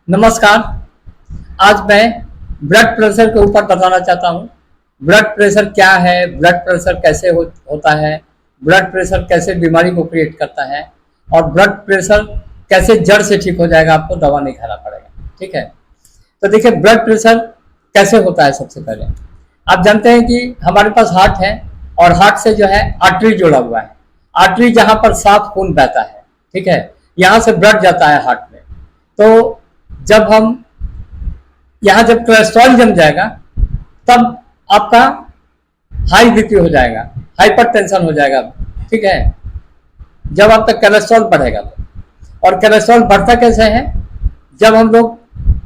नमस्कार। आज मैं ब्लड प्रेशर के ऊपर बताना चाहता हूँ। ब्लड प्रेशर क्या है, ब्लड प्रेशर कैसे होता है, ब्लड प्रेशर कैसे बीमारी को क्रिएट करता है और ब्लड प्रेशर कैसे जड़ से ठीक हो जाएगा, आपको दवा नहीं खाना पड़ेगा। ठीक है, तो देखिए ब्लड प्रेशर कैसे होता है। सबसे पहले आप जानते हैं कि हमारे पास हार्ट है और हार्ट से जो है आर्टरी जुड़ा हुआ है। आर्टरी जहाँ पर साफ खून बहता है, ठीक है, यहाँ से ब्लड जाता है हार्ट में। तो जब हम यहाँ जब कोलेस्ट्रॉल जम जाएगा तब आपका हाई बीपी हो जाएगा, हाइपर टेंशन हो जाएगा। ठीक है, जब आपका कोलेस्ट्रॉल बढ़ेगा तो। और कोलेस्ट्रॉल बढ़ता कैसे है? जब हम लोग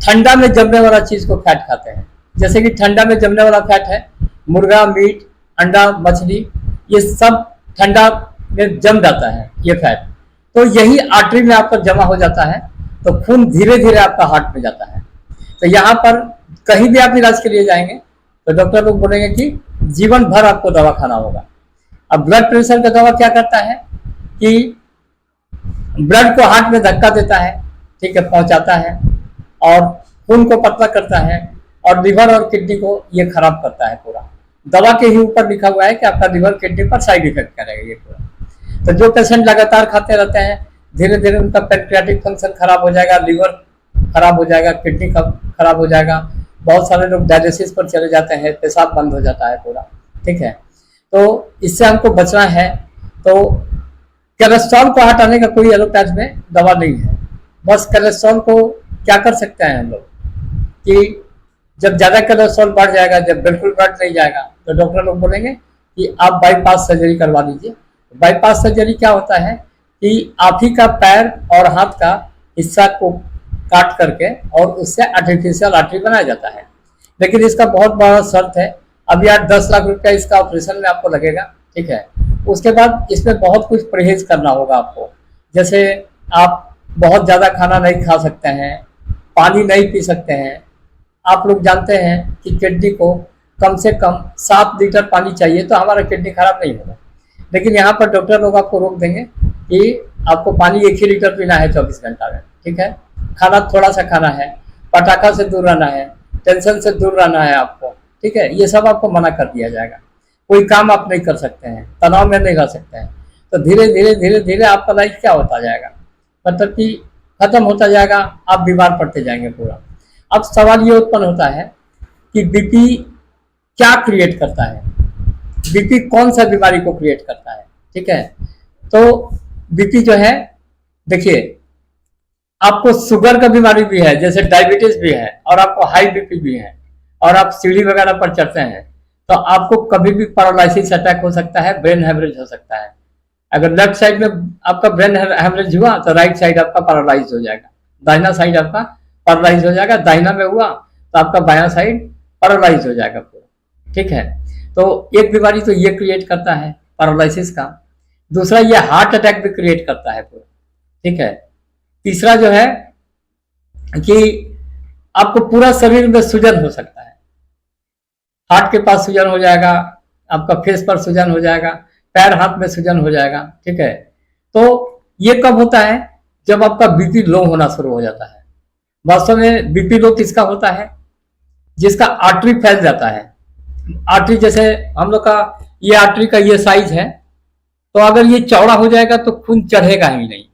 ठंडा में जमने वाला चीज को फैट खाते हैं। जैसे कि ठंडा में जमने वाला फैट है मुर्गा, मीट, अंडा, मछली, ये सब ठंडा में जम जाता है ये फैट। तो यही आर्टरी में आपका जमा हो जाता है, तो खून धीरे धीरे आपका हार्ट में जाता है। तो यहाँ पर कहीं भी आप इलाज के लिए जाएंगे तो डॉक्टर लोग बोलेंगे कि जीवन भर आपको दवा खाना होगा। अब ब्लड प्रेशर का दवा क्या करता है कि ब्लड को हार्ट में धक्का देता है, ठीक है, पहुंचाता है और खून को पतला करता है और लिवर और किडनी को ये खराब करता है पूरा। दवा के ही ऊपर लिखा हुआ है कि आपका लिवर किडनी पर साइड इफेक्ट करेगा ये पूरा। तो जो पेशेंट लगातार खाते रहते हैं, धीरे धीरे उनका पैंक्रियाटिक फंक्शन खराब हो जाएगा, लिवर खराब हो जाएगा, किडनी खराब हो जाएगा। बहुत सारे लोग डायलिसिस पर चले जाते हैं, पेशाब बंद हो जाता है पूरा। ठीक है, तो इससे हमको बचना है। तो कोलेस्ट्रॉल को हटाने का कोई एलोपैथ में दवा नहीं है। बस कोलेस्ट्रॉल को क्या कर सकते हैं हम लोग कि जब ज्यादा कोलेस्ट्रॉल बढ़ जाएगा, जब बिल्कुल बढ़ नहीं जाएगा, तो डॉक्टर लोग बोलेंगे कि आप बाईपास सर्जरी करवा लीजिए। बाईपास सर्जरी क्या होता है कि आप ही का पैर और हाथ का हिस्सा को काट करके और उससे आर्टिफिशियल आर्टरी बनाया जाता है। लेकिन इसका बहुत बड़ा शर्त है, अभी 8-10 लाख रुपया इसका ऑपरेशन में आपको लगेगा। ठीक है, उसके बाद इसमें बहुत कुछ परहेज करना होगा आपको। जैसे आप बहुत ज़्यादा खाना नहीं खा सकते हैं, पानी नहीं पी सकते हैं। आप लोग जानते हैं कि किडनी को कम से कम 7 लीटर पानी चाहिए, तो हमारा किडनी खराब नहीं होगा। लेकिन यहाँ पर डॉक्टर लोग आपको रोक देंगे कि आपको पानी 1 ही लीटर पीना है 24 घंटा में। ठीक है, खाना थोड़ा सा खाना है, पटाखा से दूर रहना है, टेंशन से दूर रहना है आपको। ठीक है, ये सब आपको मना कर दिया जाएगा। कोई काम आप नहीं कर सकते हैं, तनाव में नहीं रह सकते हैं। तो धीरे धीरे धीरे धीरे आपका लाइफ क्या होता जाएगा, मतलब कि खत्म होता जाएगा, आप बीमार पड़ते जाएंगे पूरा। अब सवाल ये उत्पन्न होता है कि बीपी क्या क्रिएट करता है, बीपी कौन सा बीमारी को क्रिएट करता है। ठीक है, तो बीपी जो है, देखिए आपको शुगर का बीमारी भी है, जैसे डायबिटीज भी है, और आपको हाई बीपी भी है, और आप सीढ़ी वगैरह पर चढ़ते हैं, तो आपको कभी भी पैरालिसिस अटैक हो सकता है, ब्रेन हेमरेज हो सकता है। अगर लेफ्ट साइड में आपका ब्रेन हेमरेज हुआ तो राइट साइड आपका पैरालाइज हो जाएगा, दाहिना साइड आपका पैरालाइज हो जाएगा। दाहिना में हुआ तो आपका बायां साइड पैरालाइज हो जाएगा पूरा। ठीक है, तो एक बीमारी तो ये क्रिएट करता है पैरालिसिस का। दूसरा ये हार्ट अटैक भी क्रिएट करता है पूरा। ठीक है, तीसरा जो है कि आपको पूरा शरीर में सूजन हो सकता है, हार्ट के पास सूजन हो जाएगा, आपका फेस पर सूजन हो जाएगा, पैर हाथ में सूजन हो जाएगा। ठीक है, तो ये कब होता है? जब आपका बीपी लो होना शुरू हो जाता है। वास्तव में बीपी लो किसका होता है? जिसका आर्टरी फैल जाता है। आर्टरी जैसे हम लोग का ये आर्टरी का ये साइज है, तो अगर ये चौड़ा हो जाएगा तो खून चढ़ेगा ही नहीं।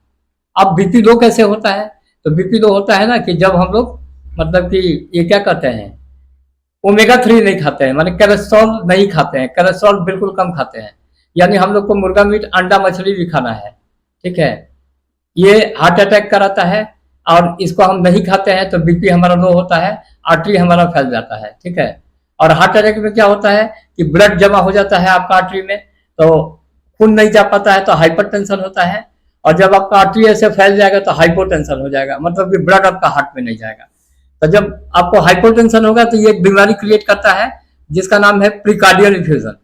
अब बीपी लो कैसे होता है? तो बीपी लो होता है ना कि जब हम लोग मतलब कि ये क्या कहते हैं, ओमेगा 3 नहीं खाते हैं, माने कोलेस्ट्रॉल नहीं खाते हैं, कोलेस्ट्रॉल बिल्कुल कम खाते हैं। यानी हम लोग को मुर्गा, मीट, अंडा, मछली भी खाना है। ठीक है, ये हार्ट अटैक कराता है, और इसको हम नहीं खाते हैं तो बीपी हमारा लो होता है, आर्टरी हमारा फैल जाता है। ठीक है, और हार्ट अटैक में क्या होता है कि ब्लड जमा हो जाता है आपका आर्टरी में, तो खून नहीं जा पाता है, तो हाइपर टेंशन होता है। और जब आपका आर्टरी ऐसे फैल जाएगा तो हाइपोटेंशन हो जाएगा, मतलब कि ब्लड आपका हार्ट में नहीं जाएगा। तो जब आपको हाइपोटेंशन होगा तो ये बीमारी क्रिएट करता है जिसका नाम है प्रीकार्डियल इफ्यूजन,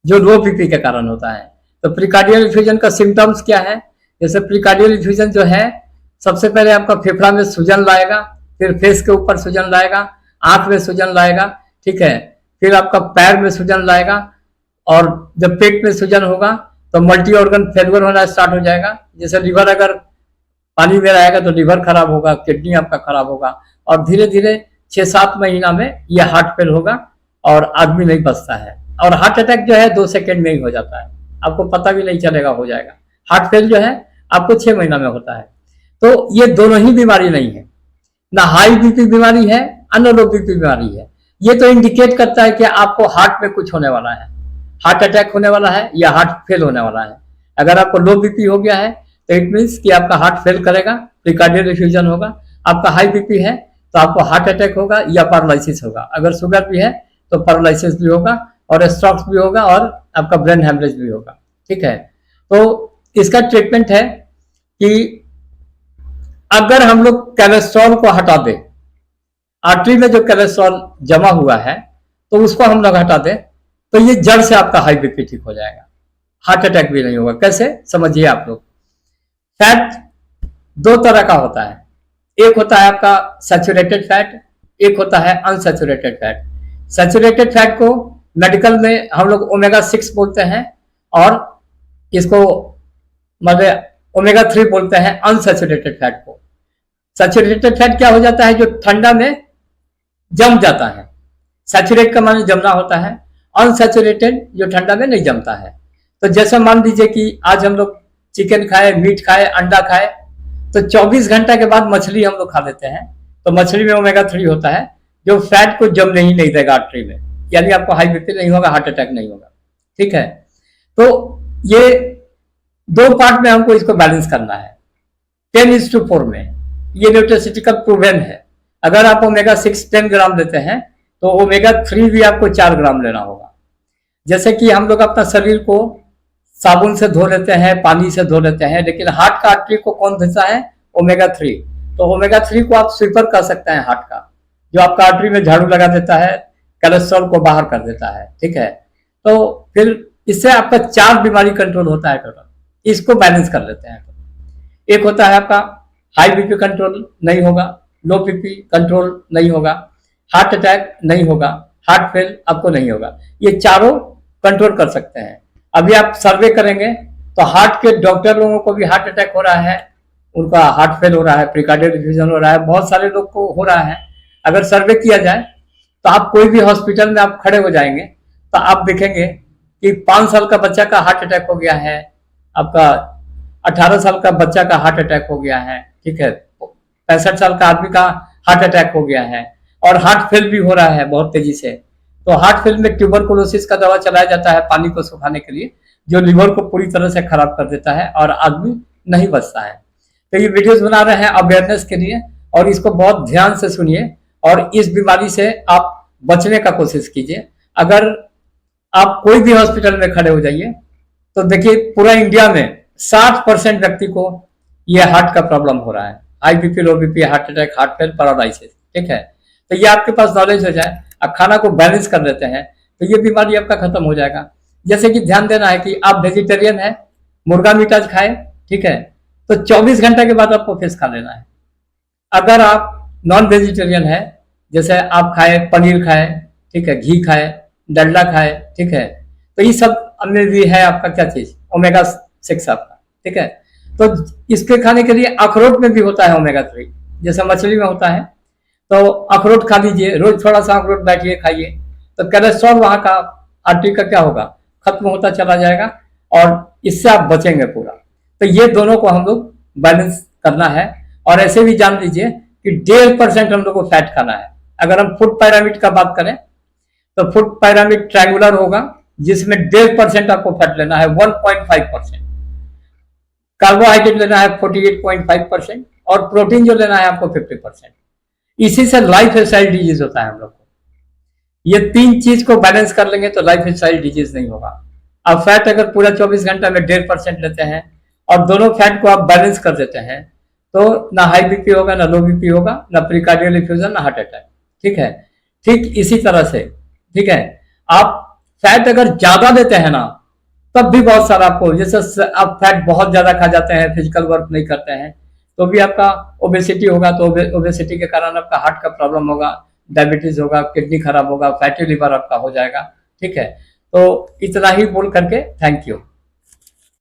जो लो बीपी के कारण होता है। तो प्रीकार्डियल इफ्यूजन का सिम्टम्स क्या है? जैसे प्रीकार्डियल इफ्यूजन जो है, सबसे पहले आपका फेफड़ा में सूजन लाएगा, फिर फेस के ऊपर सूजन लाएगा, आंख में सूजन लाएगा। ठीक है, फिर आपका पैर में सूजन लाएगा, और जब पेट में सूजन होगा तो मल्टी ऑर्गन फेलियर होना स्टार्ट हो जाएगा। जैसे लीवर अगर पानी में रहेगा तो लिवर खराब होगा, किडनी आपका खराब होगा, और धीरे धीरे 6-7 महीना में यह हार्ट फेल होगा और आदमी नहीं बचता है। और हार्ट अटैक जो है 2 सेकंड में ही हो जाता है, आपको पता भी नहीं चलेगा हो जाएगा। हार्ट फेल जो है आपको 6 महीना में होता है। तो ये दोनों ही बीमारी नहीं है, ना हाई बीपी बीमारी है न लो बीपी बीमारी है। ये तो इंडिकेट करता है कि आपको हार्ट में कुछ होने वाला है, हार्ट अटैक होने वाला है या हार्ट फेल होने वाला है। अगर आपको लो बीपी हो गया है तो इट मीन्स कि आपका हार्ट फेल करेगा, प्रीकार्डियल इफ्यूजन होगा। आपका हाई बीपी है तो आपको हार्ट अटैक होगा या पैरालिसिस होगा। अगर शुगर भी है तो पैरालिसिस भी होगा और स्ट्रोक भी होगा और आपका ब्रेन हेमरेज भी होगा। ठीक है, तो इसका ट्रीटमेंट है कि अगर हम लोग कोलेस्ट्रॉल को हटा दें, आर्टरी में जो कोलेस्ट्रॉल जमा हुआ है तो उसको हम लोग हटा दें, तो ये जड़ से आपका हाई बीपी ठीक हो जाएगा, हार्ट अटैक भी नहीं होगा। कैसे, समझिए आप लोग। फैट 2 तरह का होता है, एक होता है आपका सैचुरेटेड फैट, एक होता है अनसैचुरेटेड फैट। सैचुरेटेड फैट को मेडिकल में हम लोग ओमेगा 6 बोलते हैं और इसको मतलब ओमेगा 3 बोलते हैं अनसैचुरेटेड फैट को। सैचुरेटेड फैट क्या हो जाता है, जो ठंडा में जम जाता है। सैचुरेट का माने जमना होता है, अनसैचुरेटेड जो ठंडा में नहीं जमता है। तो जैसे मान लीजिए कि आज हम लोग चिकन खाए, मीट खाए, अंडा खाए, तो 24 घंटा के बाद मछली हम लोग खा लेते हैं, तो मछली में ओमेगा 3 होता है जो फैट को जमने ही नहीं देगा आर्टरी में, यानी आपको हाई बीपी नहीं होगा, हार्ट अटैक नहीं होगा। ठीक है, तो ये 2 पार्ट में हमको इसको बैलेंस करना है, 10:4 में। ये न्यूट्रास्यूटिकल प्रूवन है। अगर आप ओमेगा 6 10 ग्राम लेते हैं तो ओमेगा 3 भी आपको 4 ग्राम लेना होगा। जैसे कि हम लोग अपना शरीर को साबुन से धो लेते हैं, पानी से धो लेते हैं, लेकिन हार्ट का आर्टरी को कौन धोता है, ओमेगा 3। तो ओमेगा 3 को आप स्वीपर कर सकते हैं हार्ट का, जो आपका आर्टरी में झाड़ू लगा देता है, कोलेस्ट्रॉल को बाहर कर देता है। ठीक है, तो फिर इससे आपका 4 बीमारी कंट्रोल होता है टोटल, इसको बैलेंस कर लेते हैं। एक होता है आपका हाई बीपी कंट्रोल नहीं होगा, लो बीपी कंट्रोल नहीं होगा, हार्ट अटैक नहीं होगा, हार्ट फेल आपको नहीं होगा, ये चारों कंट्रोल कर सकते हैं। अभी आप सर्वे करेंगे तो हार्ट के डॉक्टर लोगों को भी हार्ट अटैक हो रहा है, उनका हार्ट फेल हो रहा है, प्रीकार्डियल इफ्यूजन हो रहा है, बहुत सारे लोग को हो रहा है। अगर सर्वे किया जाए तो आप कोई भी हॉस्पिटल में आप खड़े हो जाएंगे तो आप देखेंगे कि 5 साल का बच्चा का हार्ट अटैक हो गया है, आपका 18 साल का बच्चा का हार्ट अटैक हो गया है। ठीक है, 65 साल का आदमी का हार्ट अटैक हो गया है और हार्ट फेल भी हो रहा है बहुत तेजी से। तो हार्ट फेल में ट्यूबरकुलोसिस का दवा चलाया जाता है पानी को सुखाने के लिए, जो लिवर को पूरी तरह से खराब कर देता है और आदमी नहीं बचता है। तो ये वीडियोस बना रहे हैं अवेयरनेस के लिए, और इसको बहुत ध्यान से सुनिए और इस बीमारी से आप बचने का कोशिश कीजिए। अगर आप कोई भी हॉस्पिटल में खड़े हो जाइए तो देखिए पूरा इंडिया में 60% व्यक्ति को ये हार्ट का प्रॉब्लम हो रहा है, हाई बीपी, लो BP, heart attack, heart fail, paralysis. ठीक है, तो ये आपके पास नॉलेज हो जाए, आप खाना को बैलेंस कर लेते हैं तो ये बीमारी आपका खत्म हो जाएगा। जैसे कि ध्यान देना है कि आप वेजिटेरियन है, मुर्गा मीट आज खाए, ठीक है, तो 24 घंटे के बाद आपको फिश खा लेना है। अगर आप नॉन वेजिटेरियन है, जैसे आप खाए पनीर खाए, ठीक है, घी खाए, डलडा खाए, ठीक है, तो ये सब में भी है आपका क्या चीज, ओमेगा 6 आपका। ठीक है, तो इसके खाने के लिए अखरोट में भी होता है ओमेगा 3, जैसे मछली में होता है। तो अखरोट खा लीजिए, रोज थोड़ा सा अखरोट बैठिए खाइए, तो कोलेस्ट्रॉल वहां का आर्टरी का क्या होगा, खत्म होता चला जाएगा और इससे आप बचेंगे पूरा। तो ये दोनों को हम लोग बैलेंस करना है। और ऐसे भी जान लीजिए कि 1.5% हम लोग को फैट खाना है। अगर हम फूड पैरामिड का बात करें तो फूड पैरामिड ट्रायंगुलर होगा, जिसमें 1.5% आपको फैट लेना है, 1.5%। कार्बोहाइड्रेट लेना है 48.5% और प्रोटीन जो लेना है आपको 50%। इसी से लाइफ स्टाइल डिजीज होता है हम लोग को। ये 3 चीज को बैलेंस कर लेंगे तो लाइफ स्टाइल डिजीज नहीं होगा। अब फैट अगर पूरा 24 घंटा में 1.5% लेते हैं और दोनों फैट को आप बैलेंस कर देते हैं तो ना हाई बीपी होगा, ना लो बीपी होगा, ना प्रीकार्डियल इफ्यूजन, ना हार्ट अटैक। ठीक है, ठीक इसी तरह से, ठीक है, आप फैट अगर ज्यादा देते हैं ना तब भी बहुत सारा आपको, जैसे आप फैट बहुत ज्यादा खा जाते हैं, फिजिकल वर्क नहीं करते हैं, तो भी आपका ओबेसिटी होगा, तो ओबेसिटी के कारण आपका हार्ट का प्रॉब्लम होगा, डायबिटीज होगा, किडनी खराब होगा, फैटी लिवर आपका हो जाएगा। ठीक है, तो इतना ही बोल करके थैंक यू।